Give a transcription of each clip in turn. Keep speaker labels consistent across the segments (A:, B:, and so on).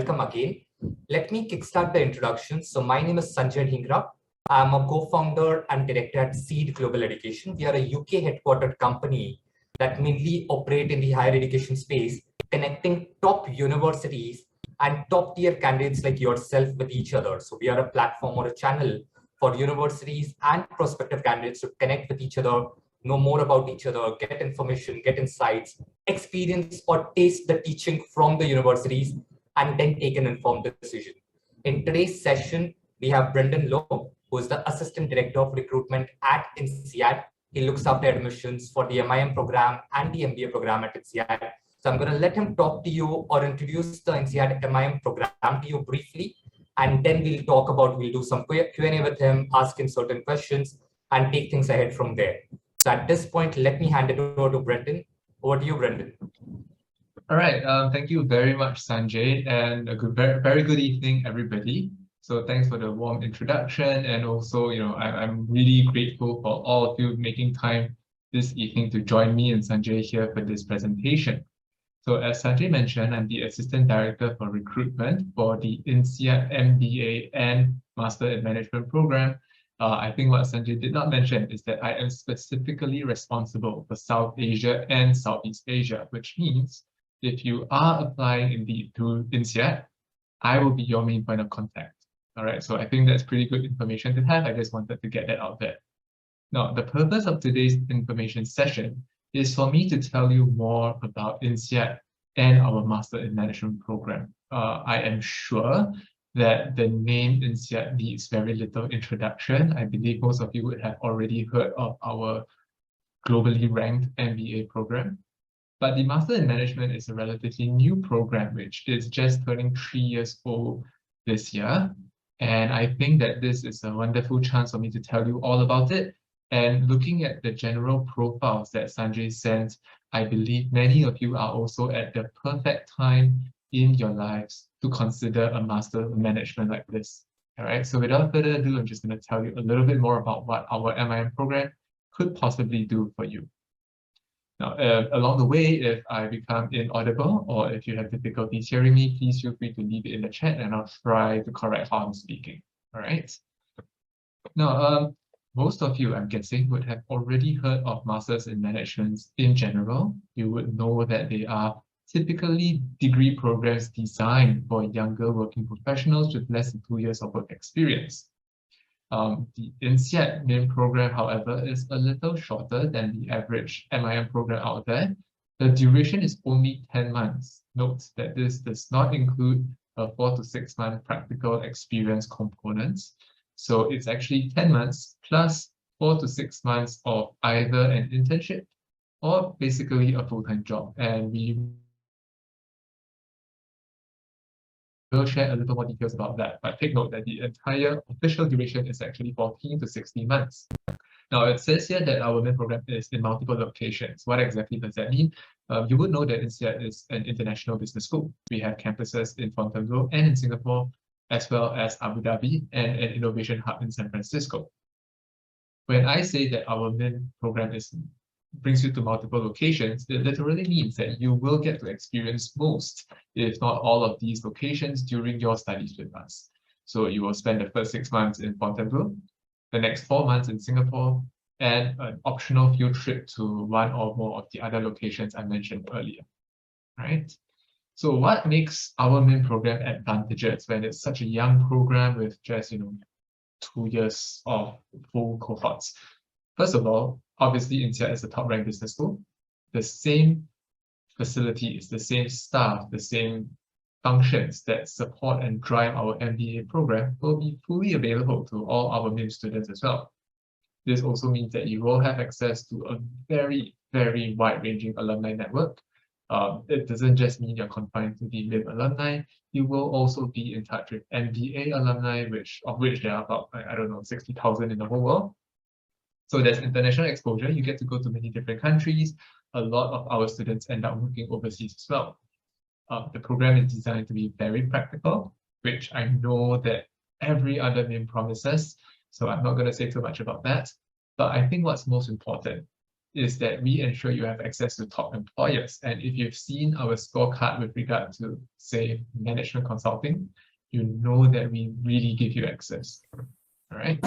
A: welcome again. Let me kickstart the introduction. So my name is Sanjay Dhingra. I'm a co-founder and director at INSEAD Global Education. We are a UK headquartered company that mainly operate in the higher education space, connecting top universities and top tier candidates like yourself with each other. So we are a platform or a channel for universities and prospective candidates to connect with each other, know more about each other, get information, get insights, experience or taste the teaching from the universities, and then take an informed decision. In today's session, we have Brendon Lowe, who is the Assistant Director of Recruitment at INSEAD. He looks after admissions for the MIM program and the MBA program at INSEAD. So I'm going to let him talk to you or introduce the INSEAD MIM program to you briefly, and then we'll do some Q&A with him, ask him certain questions, and take things ahead from there. So at this point, let me hand it over to Brendon. Over to you, Brendon.
B: All right. Thank you very much, Sanjay, and a very good evening, everybody. So thanks for the warm introduction, and also, I'm really grateful for all of you making time this evening to join me and Sanjay here for this presentation. So as Sanjay mentioned, I'm the Assistant Director for Recruitment for the INSEAD MBA and Master in Management program. I think what Sanjay did not mention is that I am specifically responsible for South Asia and Southeast Asia, which means if you are applying indeed to INSEAD, I will be your main point of contact. All right, so I think that's pretty good information to have. I just wanted to get that out there. Now, the purpose of today's information session is for me to tell you more about INSEAD and our Master in Management program. I am sure that the name INSEAD needs very little introduction. I believe most of you would have already heard of our globally ranked MBA program. But the Master in Management is a relatively new program, which is just turning 3 years old this year. And I think that this is a wonderful chance for me to tell you all about it. And looking at the general profiles that Sanjay sent, I believe many of you are also at the perfect time in your lives to consider a Master in Management like this. All right, so without further ado, I'm just going to tell you a little bit more about what our MIM program could possibly do for you. Now, along the way, if I become inaudible or if you have difficulties hearing me, please feel free to leave it in the chat and I'll try to correct how I'm speaking. All right. Now, most of you, I'm guessing, would have already heard of Masters in Management in general. You would know that they are typically degree programs designed for younger working professionals with less than 2 years of work experience. The INSEAD MIM program, however, is a little shorter than the average MIM program out there. The duration is only 10 months. Note that this does not include a 4 to 6 month practical experience components. So it's actually 10 months plus 4 to 6 months of either an internship or basically a full-time job. And we will share a little more details about that, but take note that the entire official duration is actually 14 to 16 months. Now, it says here that our MIM program is in multiple locations. What exactly does that mean? You would know that INSEAD is an international business school. We have campuses in Fontainebleau and in Singapore, as well as Abu Dhabi and an innovation hub in San Francisco. When I say that our MIM program brings you to multiple locations, it literally means that you will get to experience most, if not all, of these locations during your studies with us. So you will spend the first 6 months in Fontainebleau, the next 4 months in Singapore, and an optional field trip to one or more of the other locations I mentioned earlier. Right? So what makes our MIM program advantageous when it's such a young program with just 2 years of full cohorts? First of all, obviously INSEAD is a top-ranked business school. The same facilities, the same staff, the same functions that support and drive our MBA program will be fully available to all our MIM students as well. This also means that you will have access to a very, very wide-ranging alumni network. It doesn't just mean you're confined to the MIM alumni. You will also be in touch with MBA alumni, of which there are about, 60,000 in the whole world. So there's international exposure. You get to go to many different countries. A lot of our students end up working overseas as well. The program is designed to be very practical, which I know that every other MIM promises. So I'm not going to say too much about that. But I think what's most important is that we ensure you have access to top employers. And if you've seen our scorecard with regard to, say, management consulting, you know that we really give you access. All right.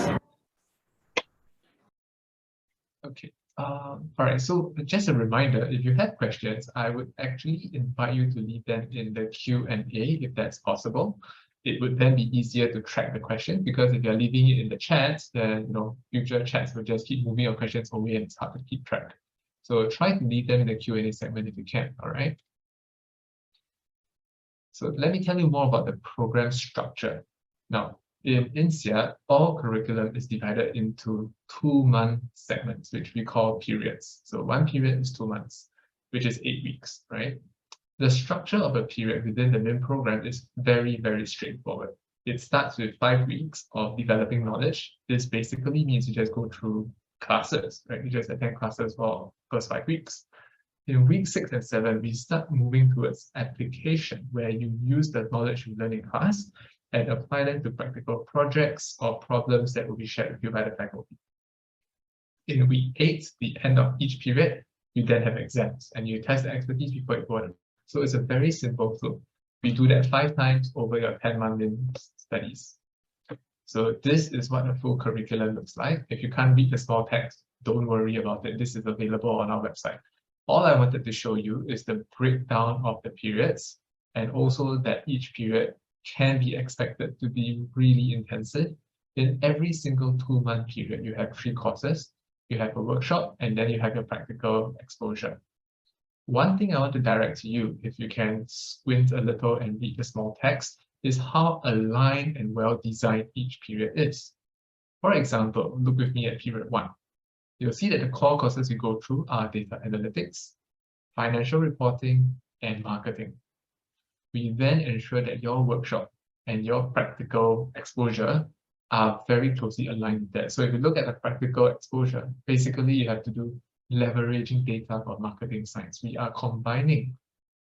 B: Okay. All right. So just a reminder, if you have questions, I would actually invite you to leave them in the Q&A if that's possible. It would then be easier to track the question, because if you're leaving it in the chat, then future chats will just keep moving your questions away and it's hard to keep track. So try to leave them in the Q&A segment if you can. All right. So let me tell you more about the program structure. Now, in INSEAD, all curriculum is divided into 2-month segments, which we call periods. So one period is 2 months, which is 8 weeks, right? The structure of a period within the MIM program is very, very straightforward. It starts with 5 weeks of developing knowledge. This basically means you just go through classes, right? You just attend classes for the first 5 weeks. In week 6 and 7, we start moving towards application, where you use the knowledge you learn in class and apply them to practical projects or problems that will be shared with you by the faculty. In week 8, the end of each period, you then have exams and you test the expertise before you go on. So it's a very simple flow. We do that 5 times over your 10-month studies. So this is what a full curriculum looks like. If you can't read the small text, don't worry about it. This is available on our website. All I wanted to show you is the breakdown of the periods, and also that each period can be expected to be really intensive. In every single 2-month period, you have 3 courses, you have a workshop, and then you have your practical exposure. One thing I want to direct to you, if you can squint a little and read the small text, is how aligned and well-designed each period is. For example, look with me at period 1. You'll see that the core courses you go through are data analytics, financial reporting, and marketing. We then ensure that your workshop and your practical exposure are very closely aligned with that. So if you look at the practical exposure, basically you have to do leveraging data for marketing science. We are combining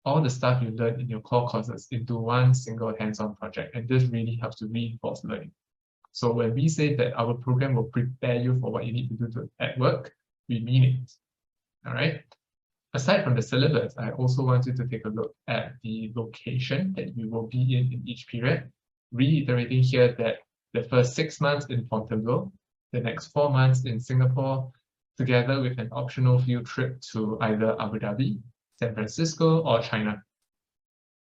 B: all the stuff you learn in your core courses into one single hands-on project, and this really helps to reinforce learning. So when we say that our program will prepare you for what you need to do at work, we mean it. All right. Aside from the syllabus, I also want you to take a look at the location that you will be in each period, reiterating here that the first 6 months in Fontainebleau, the next 4 months in Singapore, together with an optional field trip to either Abu Dhabi, San Francisco, or China.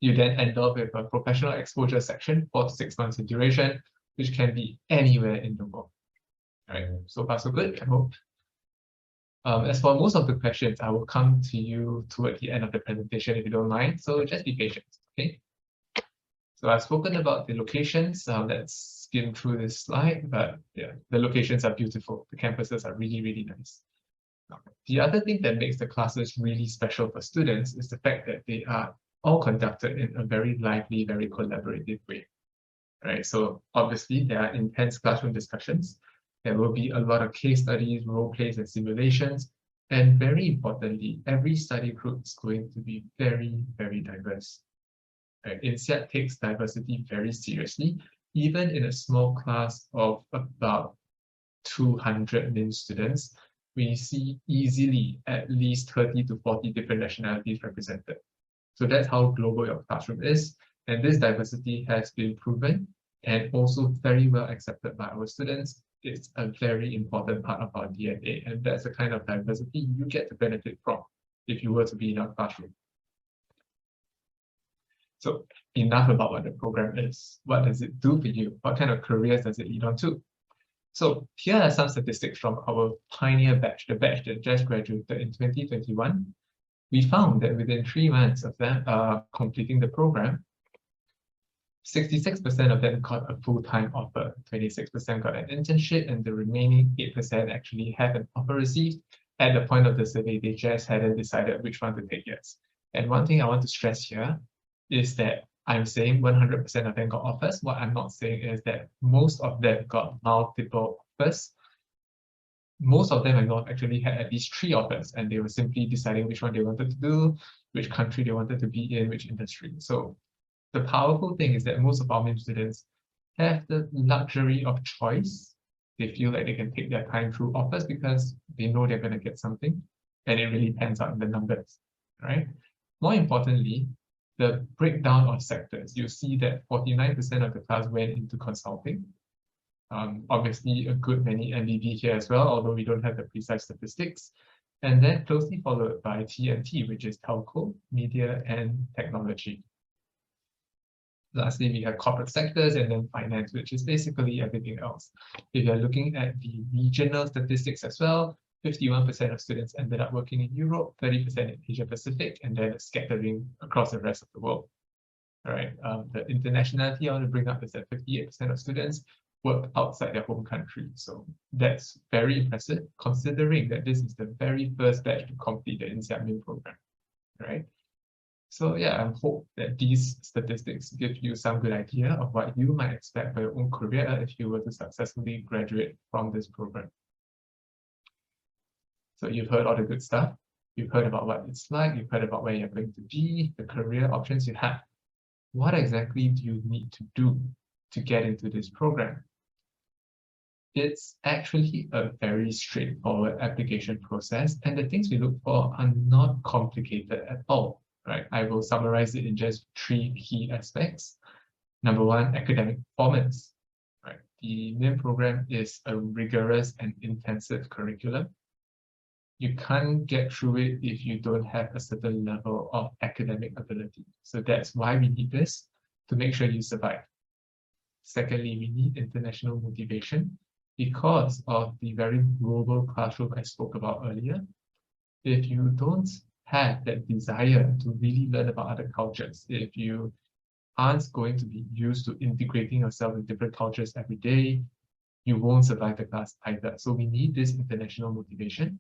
B: You then end up with a professional exposure section, 4 to 6 months in duration, which can be anywhere in the world. All right, so far so good, I hope. As for most of the questions, I will come to you toward the end of the presentation if you don't mind, so just be patient, okay? So I've spoken about the locations. Let's skim through this slide, but yeah, the locations are beautiful. The campuses are really, really nice. The other thing that makes the classes really special for students is the fact that they are all conducted in a very lively, very collaborative way. Right? So obviously there are intense classroom discussions. There will be a lot of case studies, role plays, and simulations. And very importantly, every study group is going to be very, very diverse. Right? INSEAD takes diversity very seriously. Even in a small class of about 200 MIM students, we see easily at least 30 to 40 different nationalities represented. So that's how global your classroom is. And this diversity has been proven and also very well accepted by our students. It's a very important part of our DNA, and that's the kind of diversity you get to benefit from if you were to be in our classroom. So enough about what the program is. What does it do for you? What kind of careers does it lead on to? So here are some statistics from our pioneer batch, the batch that just graduated in 2021. We found that within 3 months of them completing the program, 66% of them got a full-time offer, 26% got an internship, and the remaining 8% actually have an offer received. At the point of the survey, they just hadn't decided which one to take yet. And one thing I want to stress here is that I'm saying 100% of them got offers. What I'm not saying is that most of them got multiple offers. Most of them have not actually had at least 3 offers, and they were simply deciding which one they wanted to do, which country they wanted to be in, which industry. So the powerful thing is that most of our MIM students have the luxury of choice. They feel like they can take their time through offers because they know they're going to get something. and it really pans out in the numbers, right? More importantly, the breakdown of sectors, you see that 49% of the class went into consulting. Obviously, a good many MBB here as well, although we don't have the precise statistics. And then closely followed by TMT, which is telco, media, and technology. Lastly, we have corporate sectors and then finance, which is basically everything else. If you're looking at the regional statistics as well, 51% of students ended up working in Europe, 30% in Asia Pacific, and then a scattering across the rest of the world. All right. The internationality I want to bring up is that 58% of students work outside their home country. So that's very impressive, considering that this is the very first batch to complete the INSEAD MIM program. Right. So yeah, I hope that these statistics give you some good idea of what you might expect for your own career if you were to successfully graduate from this program. So you've heard all the good stuff. You've heard about what it's like. You've heard about where you're going to be, the career options you have. What exactly do you need to do to get into this program? It's actually a very straightforward application process, and the things we look for are not complicated at all. Right? I will summarize it in just 3 key aspects. Number 1, academic performance. Right? The MIM program is a rigorous and intensive curriculum. You can't get through it if you don't have a certain level of academic ability. So that's why we need this, to make sure you survive. Secondly, we need international motivation because of the very global classroom I spoke about earlier. If you don't have that desire to really learn about other cultures, if you aren't going to be used to integrating yourself with different cultures every day, you won't survive the class either. So we need this international motivation.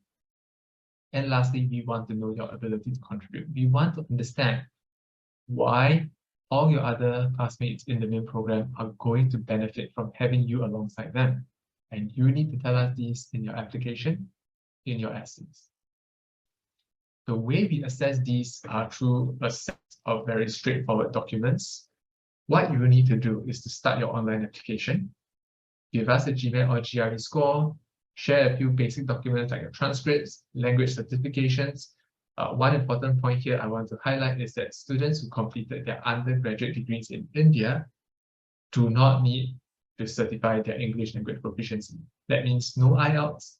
B: And lastly, we want to know your ability to contribute. We want to understand why all your other classmates in the MIM program are going to benefit from having you alongside them. And you need to tell us these in your application, in your essays. The way we assess these are through a set of very straightforward documents. What you will need to do is to start your online application, give us a GMAT or GRE score, share a few basic documents like your transcripts, language certifications. One important point here I want to highlight is that students who completed their undergraduate degrees in India do not need to certify their English language proficiency. That means no IELTS,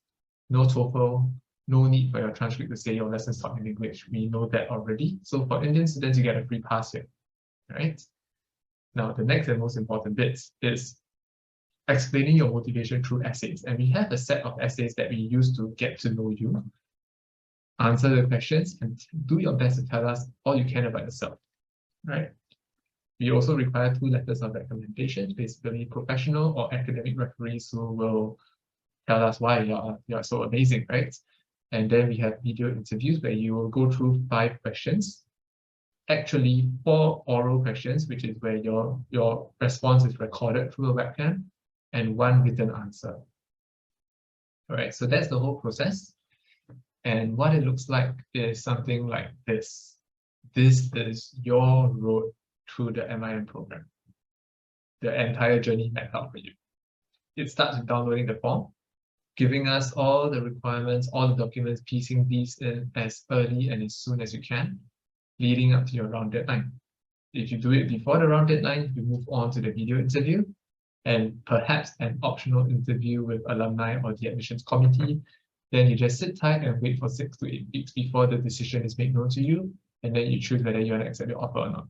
B: no TOEFL, no need for your transcript to say your lessons taught in English. We know that already. So for Indian students, you get a free pass here, right? Now, the next and most important bit is explaining your motivation through essays. And we have a set of essays that we use to get to know you, answer the questions, and do your best to tell us all you can about yourself, right? We also require 2 letters of recommendation, basically professional or academic referees who will tell us why you're so amazing, right? And then we have video interviews where you will go through 5 questions. Actually, 4 oral questions, which is where your response is recorded through a webcam, and 1 written answer. All right, so that's the whole process. And what it looks like is something like this. This is your road through the MIM program. The entire journey mapped out for you. It starts with downloading the form, giving us all the requirements, all the documents, piecing these in as early and as soon as you can, leading up to your round deadline. If you do it before the round deadline, you move on to the video interview and perhaps an optional interview with alumni or the admissions committee. Then you just sit tight and wait for 6 to 8 weeks before the decision is made known to you, and then you choose whether you want to accept the offer or not.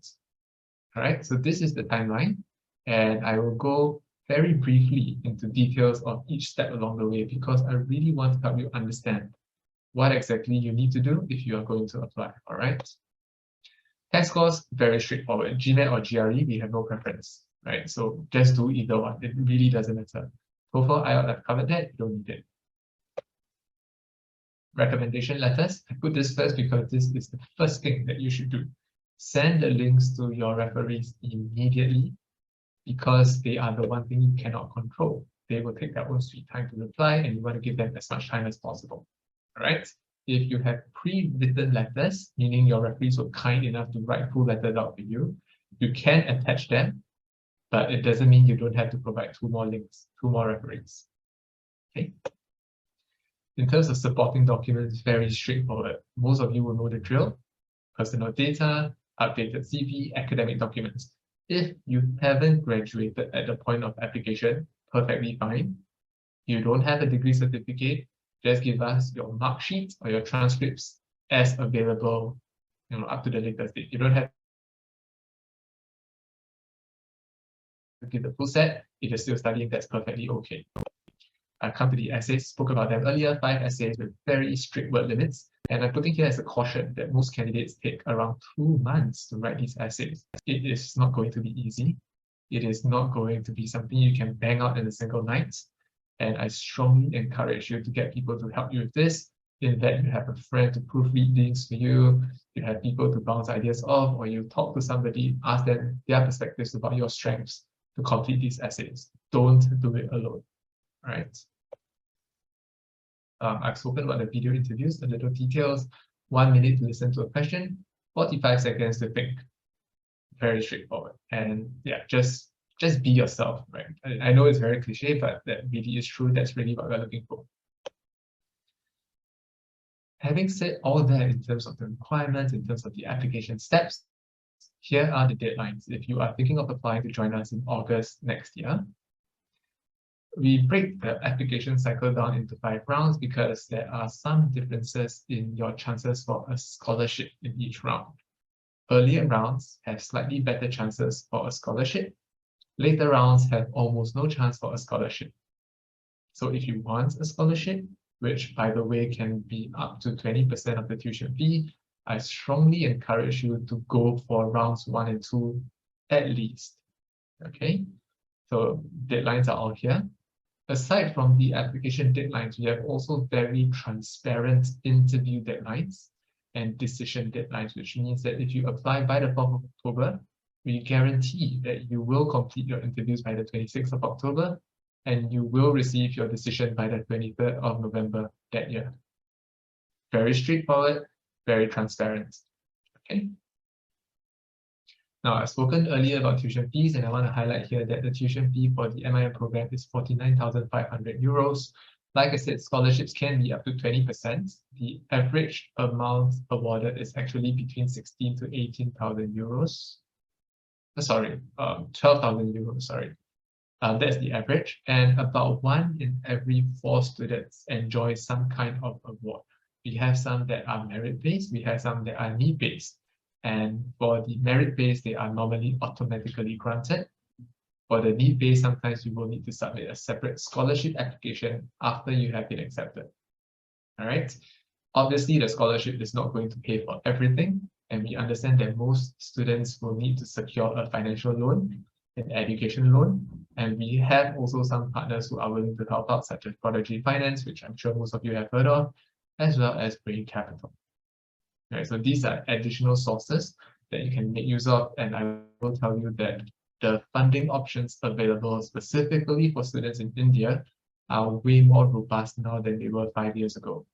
B: All right, so this is the timeline, and I will go very briefly into details of each step along the way because I really want to help you understand what exactly you need to do if you are going to apply. All right. Test scores, very straightforward. GMAT or GRE, we have no preference, right? So just do either one. It really doesn't matter. TOEFL, I've covered that. You don't need it. Recommendation letters. I put this first because this is the first thing that you should do. Send the links to your referees immediately, because they are the one thing you cannot control. They will take their own sweet time to reply, and you want to give them as much time as possible. All right? If you have pre-written letters, meaning your referees were kind enough to write full letters out for you, you can attach them, but it doesn't mean you don't have to provide 2 more links, 2 more referees. Okay? In terms of supporting documents, very straightforward. Most of you will know the drill: personal data, updated CV, academic documents. If you haven't graduated at the point of application, perfectly fine. You don't have a degree certificate, just give us your mark sheet or your transcripts as available, up to the latest date. You don't have to give the full set. If you're still studying, that's perfectly okay. I come to the essays, spoke about them earlier, 5 essays with very strict word limits. And I'm putting here as a caution that most candidates take around 2 months to write these essays. It is not going to be easy. It is not going to be something you can bang out in a single night. And I strongly encourage you to get people to help you with this. In that you have a friend to proofread things for you, you have people to bounce ideas off, or you talk to somebody, ask them their perspectives about your strengths to complete these essays. Don't do it alone. All right. I've spoken about the video interviews, the little details. 1 minute to listen to a question, 45 seconds to think. Very straightforward. And yeah, just be yourself, right? I know it's very cliche, but that really is true. That's really what we're looking for. Having said all that in terms of the requirements, in terms of the application steps, here are the deadlines. If you are thinking of applying to join us in August next year, we break the application cycle down into 5 rounds because there are some differences in your chances for a scholarship in each round. Earlier rounds have slightly better chances for a scholarship. Later rounds have almost no chance for a scholarship. So if you want a scholarship, which by the way can be up to 20% of the tuition fee, I strongly encourage you to go for rounds 1 and 2 at least. Okay, so deadlines are all here. Aside from the application deadlines, we have also very transparent interview deadlines and decision deadlines, which means that if you apply by the 4th of October, we guarantee that you will complete your interviews by the 26th of October, and you will receive your decision by the 23rd of November that year. Very straightforward, very transparent. Okay. Now, I've spoken earlier about tuition fees, and I want to highlight here that the tuition fee for the MIM program is 49,500 euros. Like I said, scholarships can be up to 20%. The average amount awarded is actually between 16,000 to 18,000 euros. 12,000 euros, sorry. That's the average, and about 1 in every 4 students enjoy some kind of award. We have some that are merit-based, we have some that are need-based. And for the merit-based, they are normally automatically granted. For the need-based, sometimes you will need to submit a separate scholarship application after you have been accepted. All right. Obviously, the scholarship is not going to pay for everything, and we understand that most students will need to secure a financial loan, an education loan, and we have also some partners who are willing to help out, such as Prodigy Finance, which I'm sure most of you have heard of, as well as Brain Capital. Right, so these are additional sources that you can make use of, and I will tell you that the funding options available specifically for students in India are way more robust now than they were 5 years ago.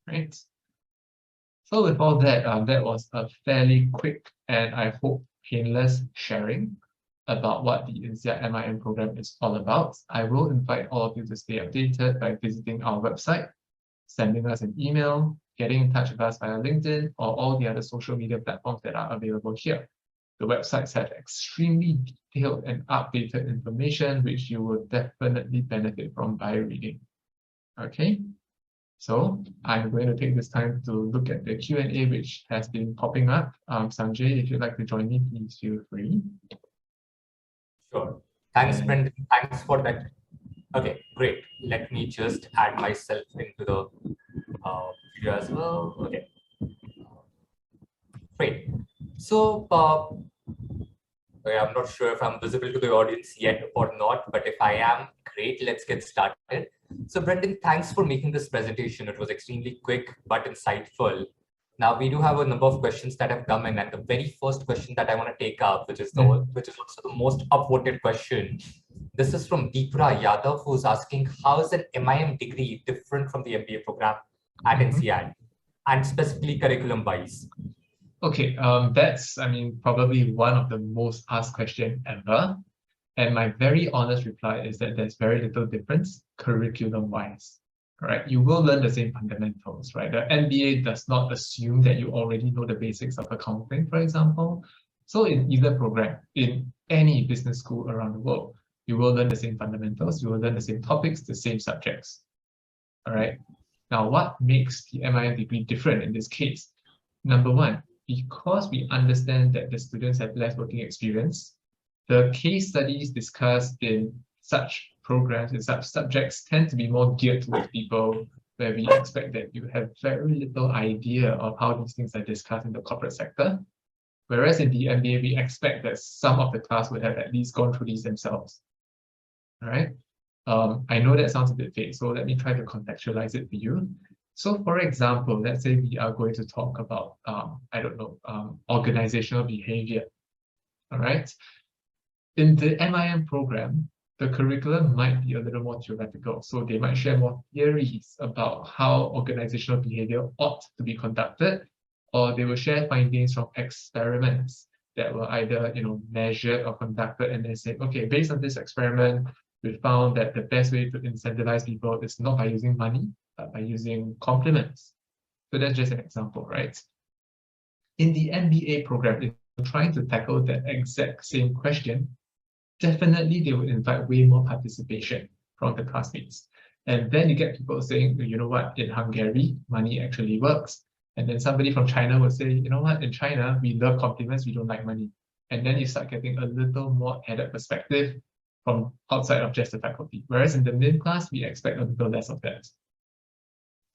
B: Right. So with all that, that was a fairly quick and I hope painless sharing about what the INSEAD MIM program is all about. I will invite all of you to stay updated by visiting our website, sending us an email, getting in touch with us via LinkedIn or all the other social media platforms that are available here. The websites have extremely detailed and updated information, which you will definitely benefit from by reading. Okay, so I'm going to take this time to look at the Q&A, which has been popping up. Sanjay, if you'd like to join me, please feel free.
A: Sure. Thanks, Brendon. Thanks for that. Okay, great. Let me just add myself into the video as well. Okay. Great. So, I'm not sure if I'm visible to the audience yet or not, but if I am, great, let's get started. So, Brendon, thanks for making this presentation. It was extremely quick but insightful. Now, we do have a number of questions that have come in, and the very first question that I want to take up, which is also the most upvoted question. This is from Deepra Yadav, who's asking, how is an MIM degree different from the MBA program at INSEAD, and specifically curriculum-wise?
B: Okay, that's, probably one of the most asked questions ever. And my very honest reply is that there's very little difference curriculum-wise. right? You will learn the same fundamentals, right? The MBA does not assume that you already know the basics of accounting, for example. So in either program, in any business school around the world, you will learn the same fundamentals, you will learn the same topics, the same subjects, all right? Now, what makes the MIM degree different in this case? Number one, because we understand that the students have less working experience, the case studies discussed in such programs, in such subjects, tend to be more geared towards people where we expect that you have very little idea of how these things are discussed in the corporate sector. Whereas in the MBA, we expect that some of the class would have at least gone through these themselves. All right. I know that sounds a bit vague, so let me try to contextualize it for you. So for example, let's say we are going to talk about, I don't know, organizational behavior. All right. In the MIM program, the curriculum might be a little more theoretical. So they might share more theories about how organizational behavior ought to be conducted, or they will share findings from experiments that were either, measured or conducted, and then say, okay, based on this experiment, we found that the best way to incentivize people is not by using money, but by using compliments. So that's just an example, right? In the MBA program, if you're trying to tackle that exact same question, definitely they would invite way more participation from the classmates. And then you get people saying, you know what, in Hungary, money actually works. And then somebody from China would say, you know what, in China, we love compliments, we don't like money. And then you start getting a little more added perspective from outside of just the faculty. Whereas in the MIM class, we expect a little less of that.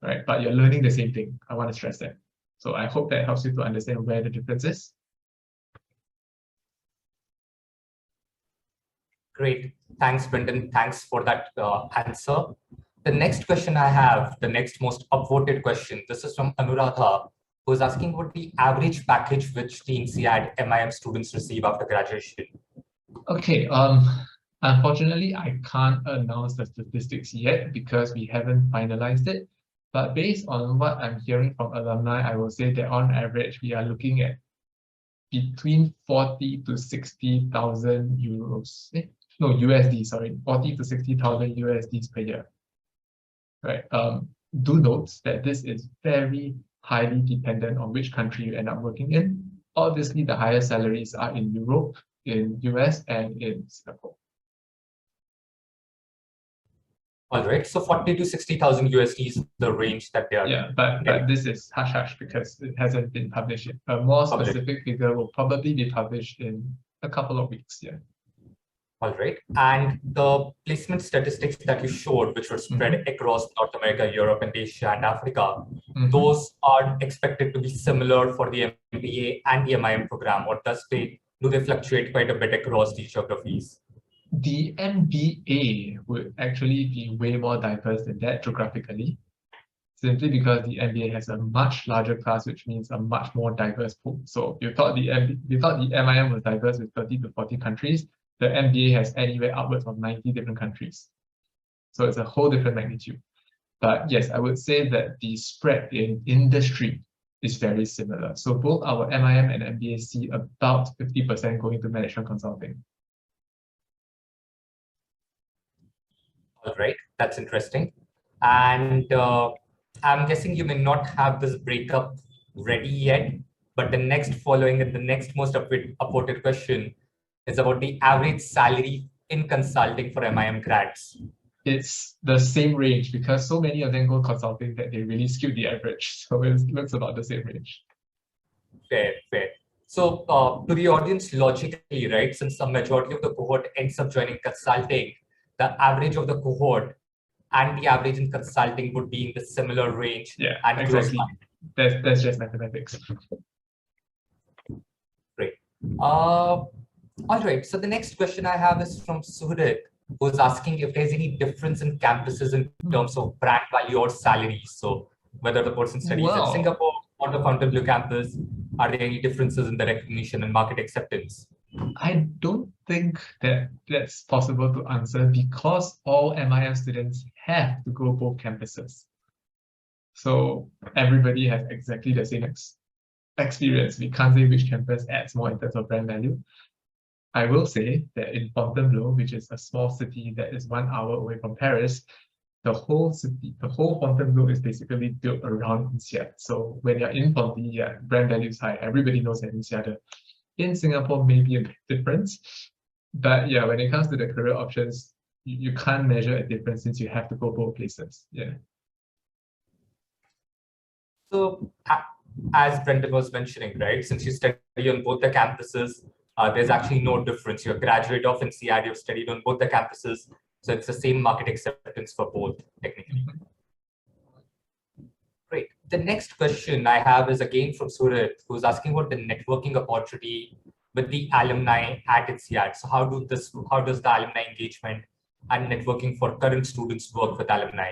B: Right? But you're learning the same thing. I want to stress that. So I hope that helps you to understand where the difference is.
A: Great. Thanks, Brendon. Thanks for that answer. The next question I have, the next most upvoted question, this is from Anuradha, who is asking what the average package which the INSEAD MIM students receive after graduation.
B: Okay. Unfortunately, I can't announce the statistics yet because we haven't finalized it. But based on what I'm hearing from alumni, I will say that on average, we are looking at between 40 to 60,000 euros. No, USD, sorry, 40 to 60,000 USDs per year. Right. Do note that this is very highly dependent on which country you end up working in. Obviously, the higher salaries are in Europe, in US, and in Singapore.
A: All right, so 40 to 60,000 USD is the range that they are.
B: Yeah, but this is hush-hush because it hasn't been published yet. A more specific figure will probably be published in a couple of weeks. Yeah.
A: All right, and the placement statistics that you showed, which were spread across North America, Europe, and Asia, and Africa, those are expected to be similar for the MBA and the MIM program, or do they fluctuate quite a bit across these geographies?
B: The MBA would actually be way more diverse than that geographically, simply because the MBA has a much larger class, which means a much more diverse pool. So you thought the MIM was diverse with 30 to 40 countries. The MBA has anywhere upwards of 90 different countries. So it's a whole different magnitude. But yes, I would say that the spread in industry is very similar. So both our MIM and MBA see about 50% going to management consulting.
A: All right, that's interesting. And I'm guessing you may not have this breakup ready yet, but the next most upvoted question is about the average salary in consulting for MIM grads.
B: It's the same range because so many of them go consulting that they really skewed the average. So it looks about the same range.
A: Fair, fair. So to the audience, logically, right, since the majority of the cohort ends up joining consulting, the average of the cohort and the average in consulting would be in the similar range.
B: Yeah,
A: and
B: exactly. That's just mathematics.
A: Great. All right, so the next question I have is from Suhrit, who's asking if there's any difference in campuses in terms of brand value or salaries. So whether the person studies in Singapore or the Fontainebleau campus, are there any differences in the recognition and market acceptance?
B: I don't think that that's possible to answer because all MIM students have to go both campuses. So everybody has exactly the same experience. We can't say which campus adds more in terms of brand value. I will say that in Fontainebleau, which is a small city that is 1 hour away from Paris, the whole city, the whole Fontainebleau is basically built around INSEAD. So when you're in Fontaine, yeah, brand value is high. Everybody knows that INSEAD. In Singapore, maybe a bit different. But yeah, when it comes to the career options, you can't measure a difference since you have to go both places. Yeah.
A: So as Brendon was mentioning, right, since you study on both the campuses, there's actually no difference. You're a graduate of INSEAD, you've studied on both the campuses. So it's the same market acceptance for both, technically. Great. The next question I have is again from Surat, who's asking about the networking opportunity with the alumni at INSEAD. So how does the alumni engagement and networking for current students work with alumni?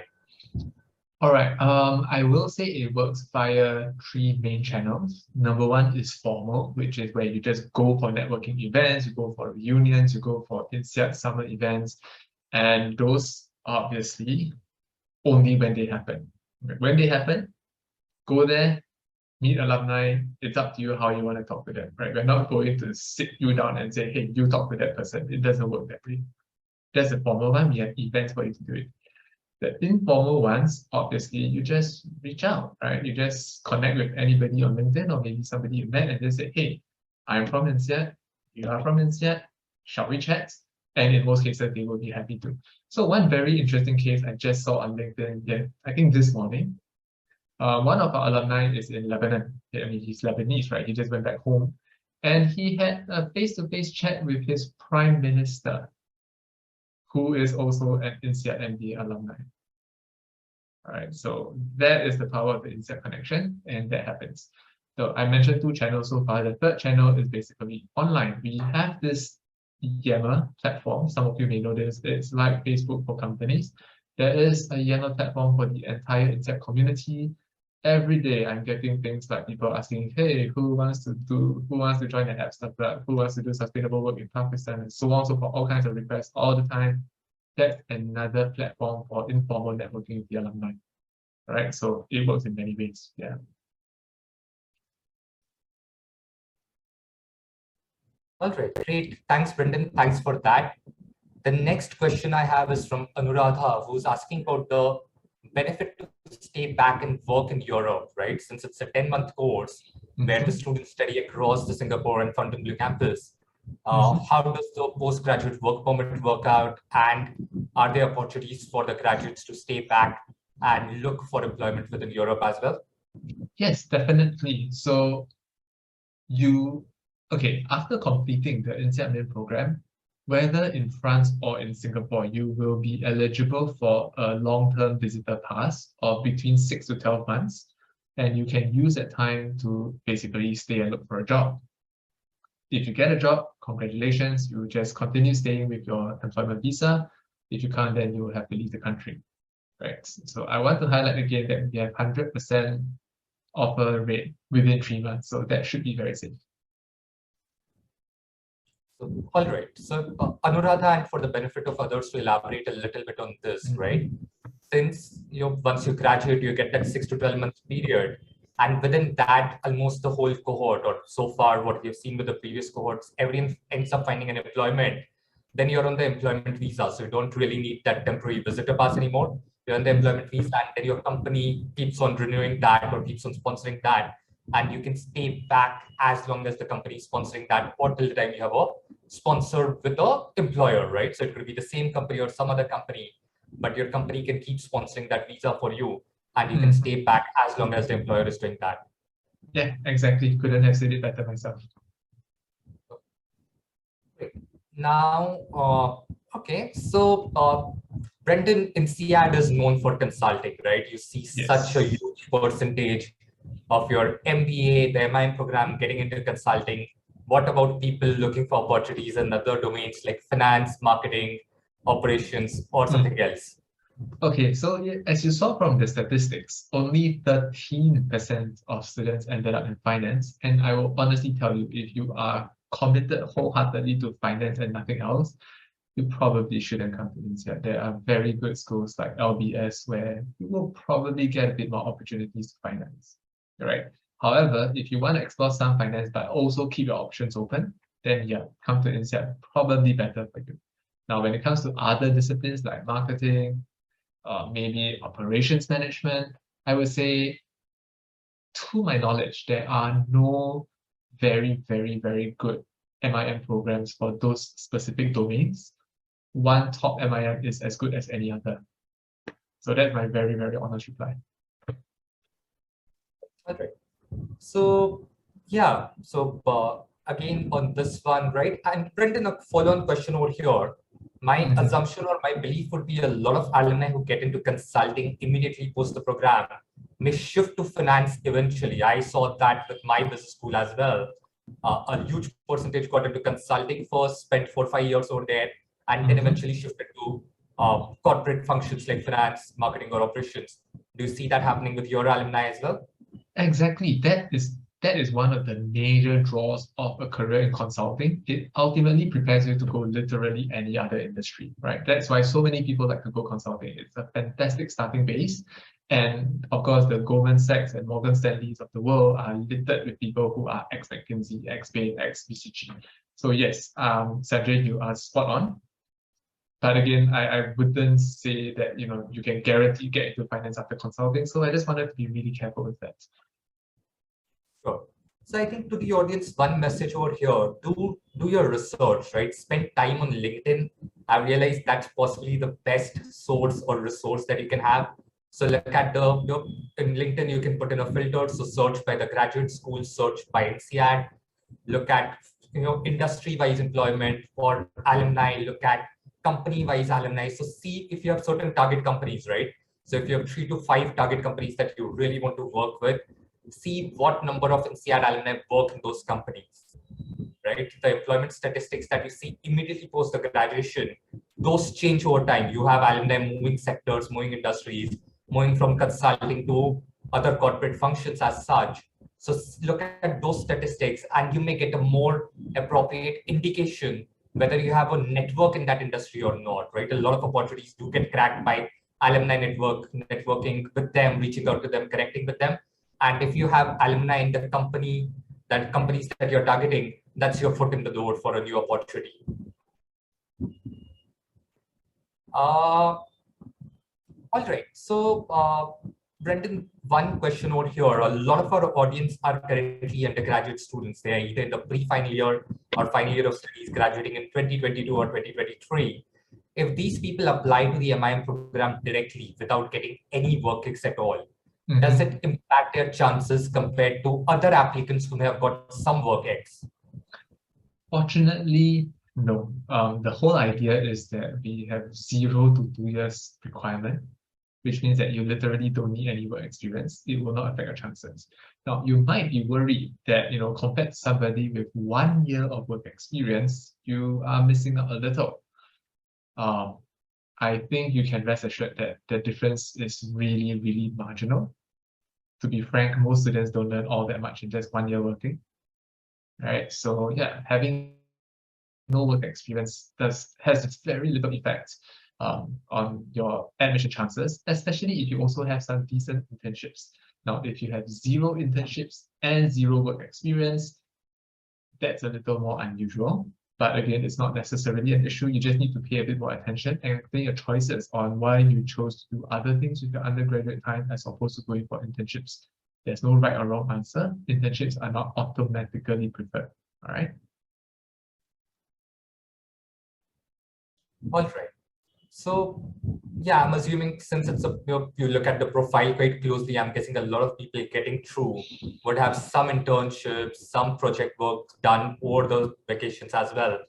B: All right. I will say it works via 3 main channels. Number 1 is formal, which is where you just go for networking events, you go for reunions, you go for INSEAD summer events, and those obviously only when they happen. When they happen, go there, meet alumni. It's up to you how you want to talk to them, right? We're not going to sit you down and say, hey, you talk to that person. It doesn't work that way. That's the formal one. We have events for you to do it. The informal ones, obviously, you just reach out, right? You just connect with anybody on LinkedIn or maybe somebody you met and just say, hey, I'm from INSEAD, you are from INSEAD, shall we chat? And in most cases, they will be happy to. So one very interesting case I just saw on LinkedIn, I think this morning, one of our alumni is in Lebanon. I mean, he's Lebanese, right? He just went back home. And he had a face-to-face chat with his prime minister, who is also an INSEAD MBA alumni. All right, so that is the power of the INSEAD connection, and that happens. So I mentioned 2 channels so far. The third channel is basically online. We have this Yammer platform. Some of you may know this. It's like Facebook for companies. There is a Yammer platform for the entire INSEAD community. Every day I'm getting things like people asking, hey, who wants to join the app startup? Who wants to do sustainable work in Pakistan? And so on, so forth, all kinds of requests all the time. That's another platform for informal networking with the alumni. All right, so it works in many ways. Yeah.
A: All right, great. Thanks, Brendon. Thanks for that. The next question I have is from Anuradha, who's asking about the benefit to stay back and work in Europe, right? Since it's a 10-month course where the students study across the Singapore and Fontainebleau campus. How does the postgraduate work permit work out? And are there opportunities for the graduates to stay back and look for employment within Europe as well?
B: Yes, definitely. So after completing the INSEAD MIM program, whether in France or in Singapore, you will be eligible for a long-term visitor pass of between 6 to 12 months. And you can use that time to basically stay and look for a job. If you get a job, congratulations, you just continue staying with your employment visa. If you can't, then you will have to leave the country. Right. So I want to highlight again that we have 100% offer rate within 3 months. So that should be very safe.
A: All right. So Anuradha, and for the benefit of others to elaborate a little bit on this, right? Since once you graduate, you get that 6 to 12 month period. And within that, almost the whole cohort, or so far what we've seen with the previous cohorts, everyone ends up finding an employment. Then you're on the employment visa. So you don't really need that temporary visitor pass anymore. You're on the employment visa, and then your company keeps on renewing that or keeps on sponsoring that. And you can stay back as long as the company is sponsoring that, or till the time you have a sponsor with the employer, right? So it could be the same company or some other company, but your company can keep sponsoring that visa for you, and you can stay back as long as the employer is doing that.
B: Yeah, exactly. Couldn't have said it better myself.
A: Now, okay, so Brendon, INSEAD is known for consulting, right? You see such a huge percentage of your MBA, the MIM program getting into consulting. What about people looking for opportunities in other domains like finance, marketing, operations, or something else?
B: Okay, so as you saw from the statistics, only 13% of students ended up in finance. And I will honestly tell you, if you are committed wholeheartedly to finance and nothing else, you probably shouldn't come to INSEAD. There are very good schools like LBS where you will probably get a bit more opportunities to finance, right? However, if you want to explore some finance but also keep your options open, then yeah, come to INSEAD, probably better for you. Now, when it comes to other disciplines like marketing, maybe operations management. I would say, to my knowledge, there are no very, very, very good MIM programs for those specific domains. One top MIM is as good as any other. So that's my very, very honest reply.
A: All right. So yeah, so again on this one, right? And Brendon, a follow-on question over here. My assumption or my belief would be a lot of alumni who get into consulting immediately post the program may shift to finance eventually. I saw that with my business school as well. A huge percentage got into consulting first, spent 4 or 5 years over there, and then eventually shifted to corporate functions like finance, marketing, or operations. Do you see that happening with your alumni as well?
B: Exactly. That is one of the major draws of a career in consulting. It ultimately prepares you to go literally any other industry, right? That's why so many people like to go consulting. It's a fantastic starting base. And of course, the Goldman Sachs and Morgan Stanleys of the world are littered with people who are ex-McKinsey, ex-Bain, ex-BCG. So yes, Sanjay, you are spot on. But again, I wouldn't say that you can guarantee get into finance after consulting. So I just wanted to be really careful with that.
A: Sure. So I think to the audience, one message over here: do your research, right? Spend time on LinkedIn. I realize that's possibly the best source or resource that you can have. So look at in LinkedIn, you can put in a filter. So search by the graduate school, search by INSEAD. Look at industry-wise employment or alumni. Look at company-wise alumni. So see if you have certain target companies, right? So if you have 3 to 5 target companies that you really want to work with, see what number of INSEAD alumni work in those companies, right? The employment statistics that you see immediately post the graduation, those change over time. You have alumni moving sectors, moving industries, moving from consulting to other corporate functions as such. So look at those statistics and you may get a more appropriate indication whether you have a network in that industry or not, right? A lot of opportunities do get cracked by alumni networking with them, reaching out to them, connecting with them. And if you have alumni in the companies that you're targeting, that's your foot in the door for a new opportunity. All right. So, Brendon, one question over here. A lot of our audience are currently undergraduate students. They are either in the pre-final year or final year of studies, graduating in 2022 or 2023. If these people apply to the MIM program directly without getting any work gigs at all, does it impact their chances compared to other applicants who have got some work gigs?
B: Fortunately, no. The whole idea is that we have 0 to 2 years requirement, which means that you literally don't need any work experience. It will not affect your chances. Now, you might be worried that, compared to somebody with 1 year of work experience, you are missing out a little. I think you can rest assured that the difference is really, really marginal. To be frank, most students don't learn all that much in just 1 year working, right? So yeah, having no work experience has very little effect on your admission chances, especially if you also have some decent internships. Now, if you have 0 internships and 0 work experience, that's a little more unusual. But again, it's not necessarily an issue. You just need to pay a bit more attention and think your choices on why you chose to do other things with your undergraduate time as opposed to going for internships. There's no right or wrong answer. Internships are not automatically preferred. All right.
A: All right. So yeah, I'm assuming since it's you look at the profile quite closely, I'm guessing a lot of people getting through would have some internships, some project work done over the vacations as well,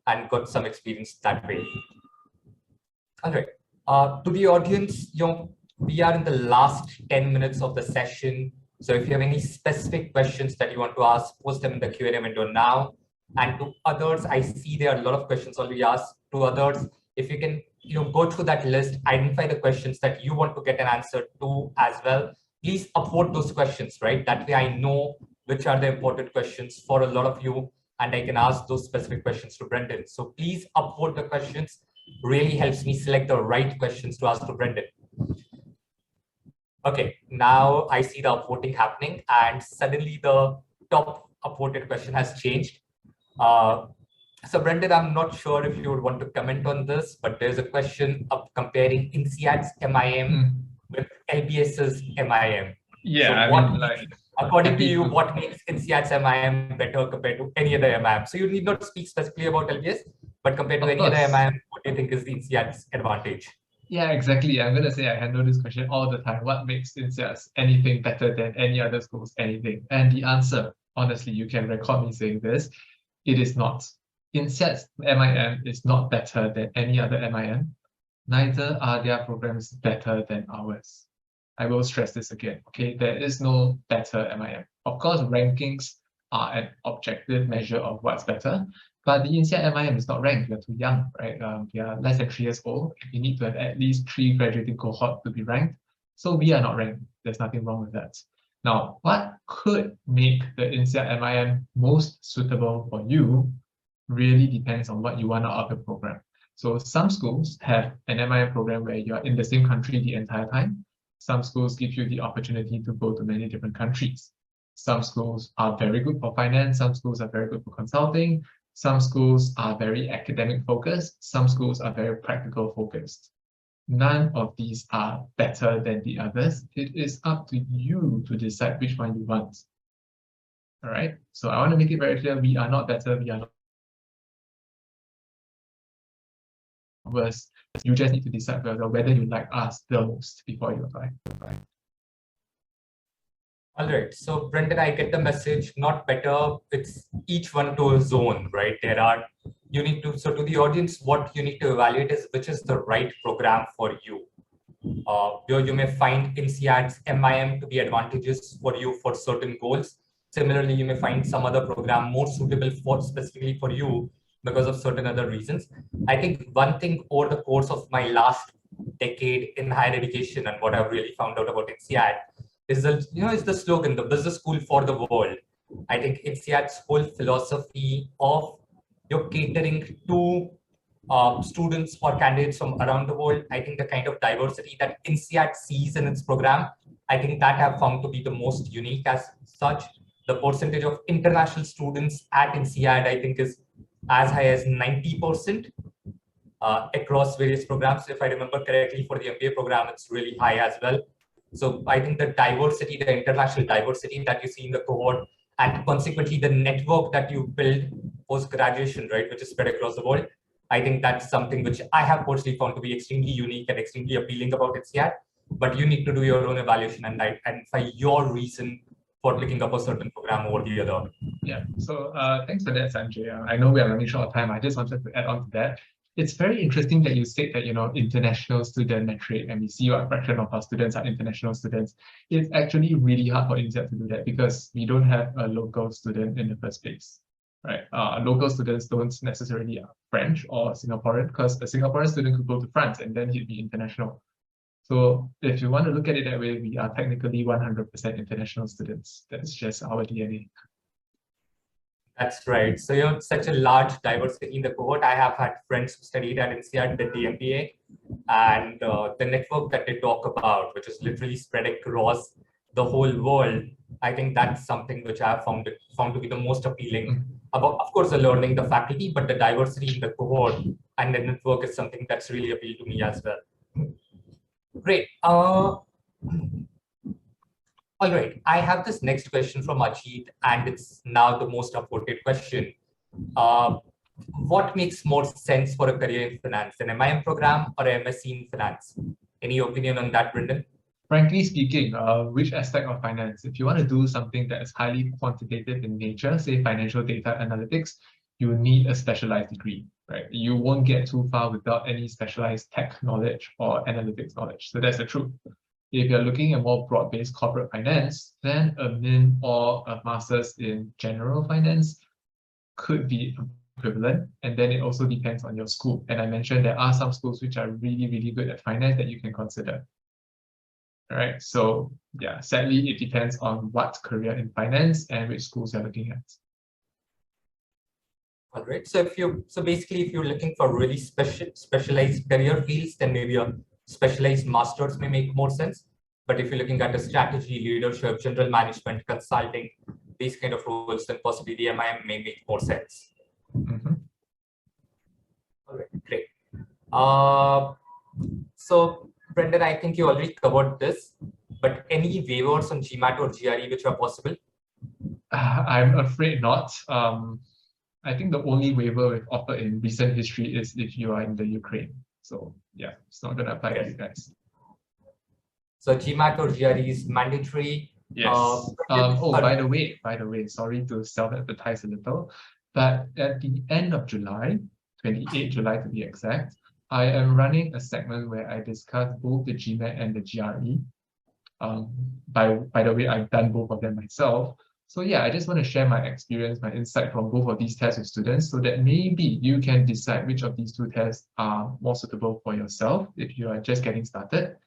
A: and got some experience that way. All right. To the audience, we are in the last 10 minutes of the session. So if you have any specific questions that you want to ask, post them in the Q&A window now. And to others, I see there are a lot of questions already asked. To others, if you can go through that list, identify the questions that you want to get an answer to as well. Please upvote those questions, right? That way I know which are the important questions for a lot of you, and I can ask those specific questions to Brendon. So please upvote the questions. Really helps me select the right questions to ask to Brendon. Okay, now I see the upvoting happening, and suddenly the top upvoted question has changed. So Brendon, I'm not sure if you would want to comment on this, but there's a question of comparing INSEAD's MIM with LBS's MIM.
B: Yeah,
A: so
B: I
A: what
B: mean, like,
A: according to you, what makes INSEAD's MIM better compared to any other MIM? So you need not speak specifically about LBS, but compared to
B: of
A: any other
B: course.
A: MIM, what do you think is the INSEAD's advantage?
B: Yeah, exactly. I'm gonna say I handle this question all the time. What makes INSEAD anything better than any other school's anything? And the answer, honestly, you can record me saying this, it is not. INSEAD's MIM is not better than any other MIM. Neither are their programs better than ours. I will stress this again, okay? There is no better MIM. Of course, rankings are an objective measure of what's better, but the INSEAD MIM is not ranked. You're too young, right? We are less than 3 years old. You need to have at least 3 graduating cohort to be ranked. So we are not ranked. There's nothing wrong with that. Now, what could make the INSEAD MIM most suitable for you really depends on what you want out of the program. So some schools have an MIM program where you're in the same country the entire time. Some schools give you the opportunity to go to many different countries. Some schools are very good for finance. Some schools are very good for consulting. Some schools are very academic focused. Some schools are very practical focused. None of these are better than the others. It is up to you to decide which one you want. All right. So I want to make it very clear, we are not better. We are not worse. You just need to decide whether you like us the most before you apply.
A: All right. So Brendon, I get the message, not better. It's each one to a zone, right? You need to, so to the audience, what you need to evaluate is which is the right program for you. You may find INSEAD's MIM to be advantageous for you for certain goals. Similarly, you may find some other program more suitable for specifically for you because of certain other reasons. I think one thing over the course of my last decade in higher education and what I've really found out about INSEAD is the slogan, the business school for the world. I think INSEAD's whole philosophy of you're catering to students or candidates from around the world. I think the kind of diversity that INSEAD sees in its program, I think that I've found to be the most unique as such. The percentage of international students at INSEAD, I think, is as high as 90% across various programs. If I remember correctly, for the MBA program, it's really high as well. So I think the diversity, the international diversity that you see in the cohort, and consequently the network that you build post-graduation, right, which is spread across the world, I think that's something which I have personally found to be extremely unique and extremely appealing about INSEAD. But you need to do your own evaluation and identify your reason for picking up a certain program over the other.
B: Yeah, so thanks for that, Sanjay. I know we are running short of time. I just wanted to add on to that. It's very interesting that you state that, international student metric, and we see what fraction of our students are international students. It's actually really hard for INSEAD to do that because we don't have a local student in the first place, right? Local students don't necessarily are French or Singaporean, because a Singaporean student could go to France and then he'd be international. So if you want to look at it that way, we are technically 100% international students. That's just our DNA.
A: That's right. So you have such a large diversity in the cohort. I have had friends who studied at INSEAD, did the MBA, and the network that they talk about, which is literally spread across the whole world, I think that's something which I have found to be the most appealing. About, of course, the learning, the faculty, but the diversity in the cohort and the network is something that's really appealed to me as well. Great. All right, I have this next question from Ajit, and it's now the most upvoted question. What makes more sense for a career in finance, an MIM program or an MSc in finance? Any opinion on that, Brendon?
B: Frankly speaking, which aspect of finance? If you want to do something that is highly quantitative in nature, say financial data analytics, you need a specialized degree, right? You won't get too far without any specialized tech knowledge or analytics knowledge. So that's the truth. If you're looking at more broad-based corporate finance, then a MIM or a master's in general finance could be equivalent. And then it also depends on your school. And I mentioned there are some schools which are really, really good at finance that you can consider. All right. So yeah, sadly, it depends on what career in finance and which schools you're looking at.
A: All right. So basically, if you're looking for really specialized career fields, then maybe a specialized masters may make more sense. But if you're looking at a strategy, leadership, general management, consulting, these kind of roles, then possibly the MIM may make more sense. All right, great. So Brendon, I think you already covered this, but any waivers on GMAT or GRE which are possible?
B: I'm afraid not. I think the only waiver we've offered in recent history is if you are in the Ukraine. So yeah, it's not gonna apply to you guys.
A: So GMAT or GRE is mandatory.
B: Yes. By the way, sorry to self-advertise a little, but at the end of July, 28th July to be exact, I am running a segment where I discuss both the GMAT and the GRE. By the way, I've done both of them myself. So yeah, I just want to share my experience, my insight from both of these tests with students so that maybe you can decide which of these two tests are more suitable for yourself if you are just getting started.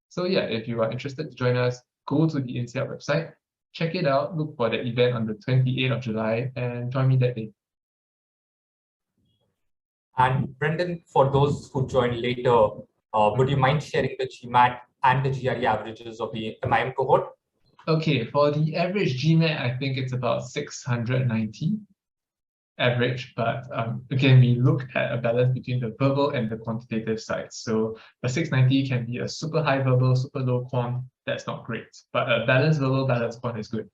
B: So yeah, if you are interested to join us, go to the INSEAD website, check it out, look for the event on the 28th of July and join me that day.
A: And Brendon, for those who join later, would you mind sharing the GMAT and the GRE averages of the MIM cohort?
B: Okay, for the average GMAT, I think it's about 690 average, but again, we look at a balance between the verbal and the quantitative side. So a 690 can be a super high verbal, super low quant. That's not great, but a balanced verbal, balanced quant is good.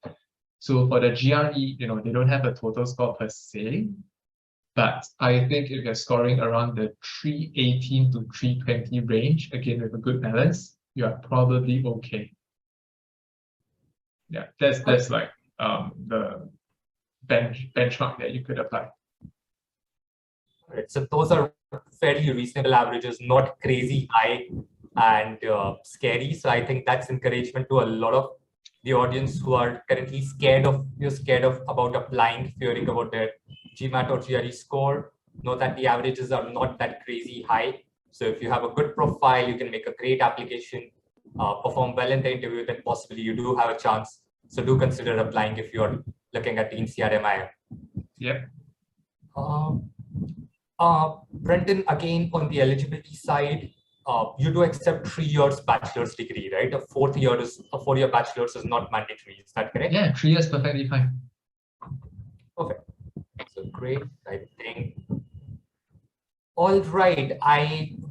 B: So for the GRE, they don't have a total score per se, but I think if you're scoring around the 318 to 320 range, again with a good balance, you are probably okay. Yeah, that's like the benchmark that you could apply.
A: Right, so those are fairly reasonable averages, not crazy high and scary. So I think that's encouragement to a lot of the audience who are currently scared about applying, fearing about their GMAT or GRE score. Know that the averages are not that crazy high. So if you have a good profile, you can make a great application, perform well in the interview, then possibly you do have a chance. So do consider applying if you're looking at the INSEAD MIM.
B: Yeah.
A: Brendon, again, on the eligibility side, you do accept 3 years bachelor's degree, right? A 4-year bachelor's is not mandatory. Is that correct?
B: Yeah, 3 years perfectly fine.
A: Okay. So great, I think. All right,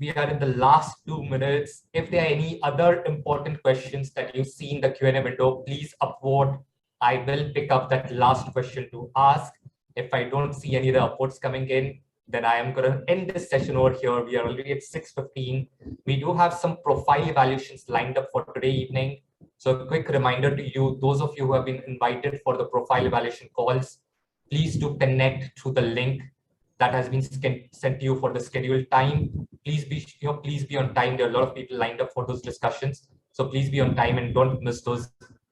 A: we are in the last 2 minutes. If there are any other important questions that you see in the Q&A window, please upvote. I will pick up that last question to ask. If I don't see any other upvotes coming in, then I am going to end this session over here. We are already at 6:15. We do have some profile evaluations lined up for today evening. So a quick reminder to you, those of you who have been invited for the profile evaluation calls, please do connect to the link that has been sent to you for the scheduled time. Please be on time. There are a lot of people lined up for those discussions. So please be on time and don't miss those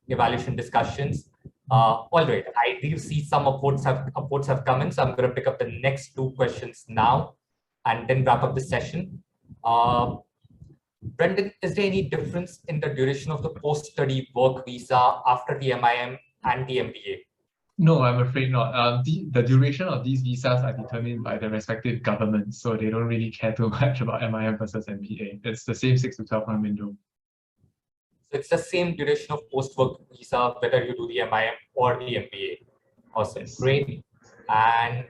A: evaluation discussions. All right, I do see some upvotes have come in, so I'm going to pick up the next 2 questions now and then wrap up the session. Brendon, is there any difference in the duration of the post-study work visa after the MIM and the MBA?
B: No, I'm afraid not. The duration of these visas are determined by the respective governments, so they don't really care too much about MIM versus MBA. It's the same 6 to 12 month window.
A: So it's the same duration of post-work visa, whether you do the MIM or the MBA. Awesome, yes. Great. And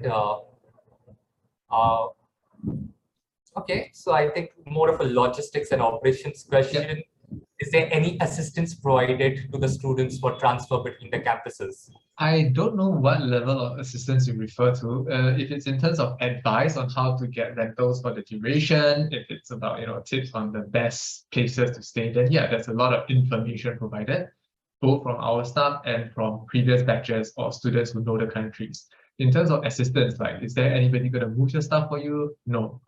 A: okay, so I think more of a logistics and operations question. Yep. Is there any assistance provided to the students for transfer between the campuses?
B: I don't know what level of assistance you refer to. If it's in terms of advice on how to get rentals for the duration, if it's about tips on the best places to stay, then yeah, there's a lot of information provided, both from our staff and from previous batches or students who know the countries. In terms of assistance, like, is there anybody going to move your stuff for you? No,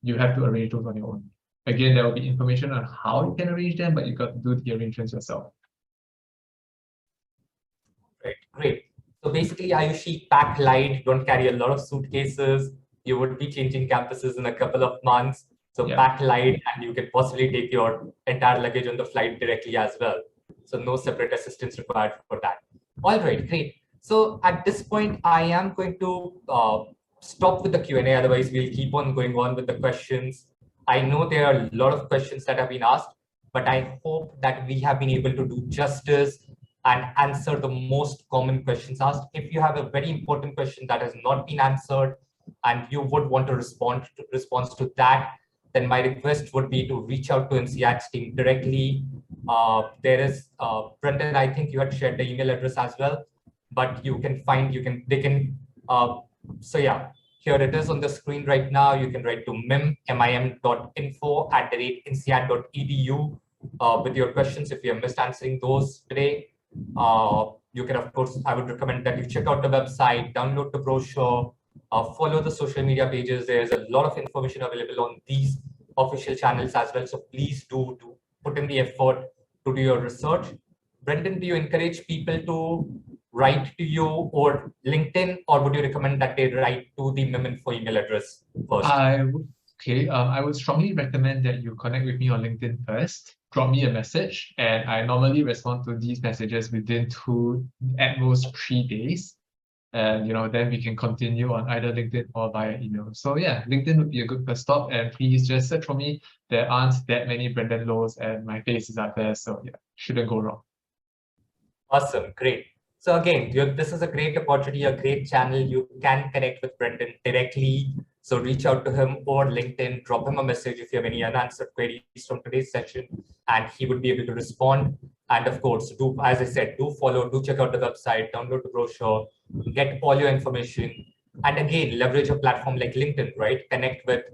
B: you have to arrange those on your own. Again, there will be information on how you can arrange them, but you got to do the arrangements yourself.
A: Right, great. So basically, Ayushi, pack light, don't carry a lot of suitcases. You would be changing campuses in a couple of months. So yeah, pack light, and you can possibly take your entire luggage on the flight directly as well. So no separate assistance required for that. All right, great. So at this point, I am going to stop with the Q&A. Otherwise, we'll keep on going on with the questions. I know there are a lot of questions that have been asked, but I hope that we have been able to do justice and answer the most common questions asked. If you have a very important question that has not been answered, and you would want to respond to that, then my request would be to reach out to INSEAD's team directly. There is Brendon, I think you had shared the email address as well, but so yeah, here it is on the screen right now. You can write to mim.info@INSEAD.edu with your questions if you have missed answering those today. You can, of course, I would recommend that you check out the website, download the brochure, follow the social media pages. There's a lot of information available on these official channels as well. So please do put in the effort to do your research. Brendon, do you encourage people to write to you or LinkedIn, or would you recommend that they write to the MIM info email address first?
B: I would strongly recommend that you connect with me on LinkedIn first. Drop me a message, and I normally respond to these messages within 2, at most 3 days. And then we can continue on either LinkedIn or via email. So yeah, LinkedIn would be a good first stop, and please just search for me. There aren't that many Brendon Lows, and my face is out there, so yeah, shouldn't go wrong.
A: Awesome, great. So again, this is a great opportunity, a great channel. You can connect with Brendon directly. So reach out to him or LinkedIn, drop him a message if you have any unanswered queries from today's session, and he would be able to respond. And of course, as I said, do follow, do check out the website, download the brochure, get all your information. And again, leverage a platform like LinkedIn, right? Connect with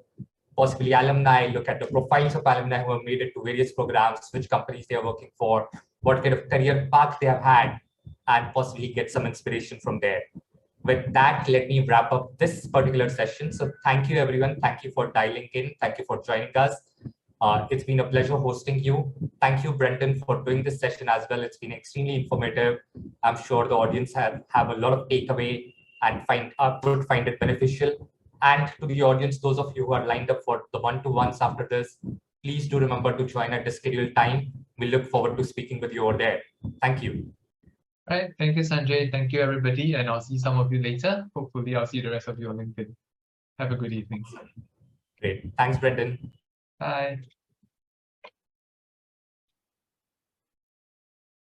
A: possibly alumni, look at the profiles of alumni who have made it to various programs, which companies they are working for, what kind of career path they have had, and possibly get some inspiration from there. With that, let me wrap up this particular session. So thank you, everyone. Thank you for dialing in. Thank you for joining us. It's been a pleasure hosting you. Thank you, Brendon, for doing this session as well. It's been extremely informative. I'm sure the audience have a lot of takeaway and would find it beneficial. And to the audience, those of you who are lined up for the one-to-ones after this, please do remember to join at the scheduled time. We look forward to speaking with you over there. Thank you.
B: All right. Thank you, Sanjay. Thank you, everybody. And I'll see some of you later. Hopefully, I'll see the rest of you on LinkedIn. Have a good evening.
A: Great. Thanks, Brendon.
B: Bye.